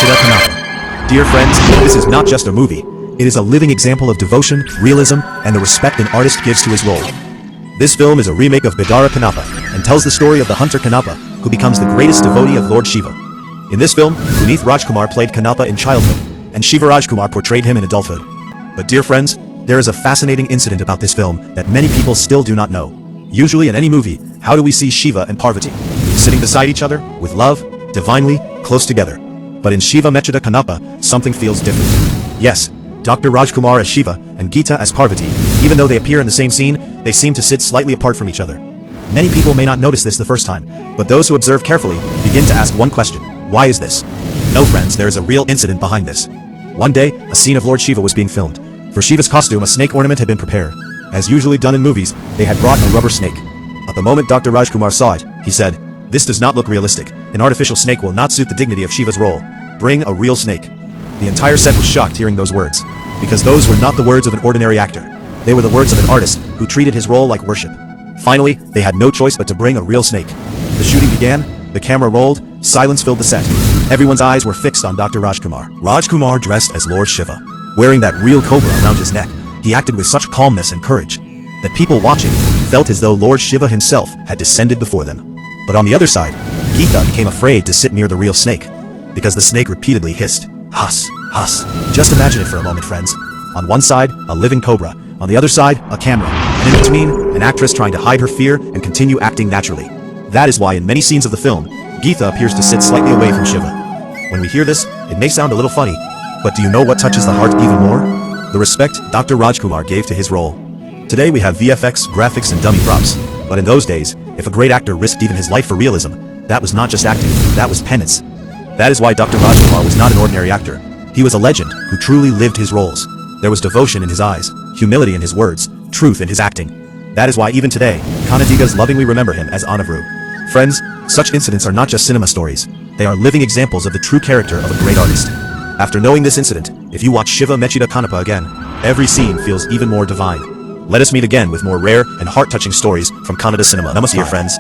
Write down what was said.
Mecchida Kannappa. Dear friends, this is not just a movie. It is a living example of devotion, realism, and the respect an artist gives to his role. This film is a remake of Bidara Kannappa and tells the story of the hunter Kannappa, who becomes the greatest devotee of Lord Shiva. In this film, Puneeth Rajkumar played Kannappa in childhood, and Shivarajkumar portrayed him in adulthood. But dear friends, there is a fascinating incident about this film that many people still do not know. Usually in any movie, how do we see Shiva and Parvati? Sitting beside each other, with love, divinely, close together. But in Shiva Mecchida Kannappa, something feels different. Yes, Dr. Rajkumar as Shiva and Geetha as Parvati, even though they appear in the same scene, they seem to sit slightly apart from each other. Many people may not notice this the first time, but those who observe carefully begin to ask one question: why is this? No friends, there is a real incident behind this. One day, a scene of Lord Shiva was being filmed. For Shiva's costume, a snake ornament had been prepared. As usually done in movies, they had brought a rubber snake. At the moment Dr. Rajkumar saw it, he said, "This does not look realistic. An artificial snake will not suit the dignity of Shiva's role. Bring a real snake." The entire set was shocked hearing those words, because those were not the words of an ordinary actor. They were the words of an artist who treated his role like worship. Finally, they had no choice but to bring a real snake. The shooting began, the camera rolled, silence filled the set. Everyone's eyes were fixed on Dr. Rajkumar. Rajkumar dressed as Lord Shiva. Wearing that real cobra around his neck, he acted with such calmness and courage that people watching felt as though Lord Shiva himself had descended before them. But on the other side, Geetha became afraid to sit near the real snake, because the snake repeatedly hissed, "Huss, huss." Just imagine it for a moment, friends. On one side, a living cobra. On the other side, a camera. And in between, an actress trying to hide her fear and continue acting naturally. That is why in many scenes of the film, Geetha appears to sit slightly away from Shiva. When we hear this, it may sound a little funny, but do you know what touches the heart even more? The respect Dr. Rajkumar gave to his role. Today we have VFX, graphics, and dummy props. But in those days, if a great actor risked even his life for realism, that was not just acting, that was penance. That is why Dr. Rajkumar was not an ordinary actor. He was a legend who truly lived his roles. There was devotion in his eyes, humility in his words, truth in his acting. That is why even today, Kannadigas lovingly remember him as Anavru. Friends, such incidents are not just cinema stories. They are living examples of the true character of a great artist. After knowing this incident, if you watch Shiva Mecchida Kannappa again, every scene feels even more divine. Let us meet again with more rare and heart-touching stories from Kannada cinema. Namaste, dear friends.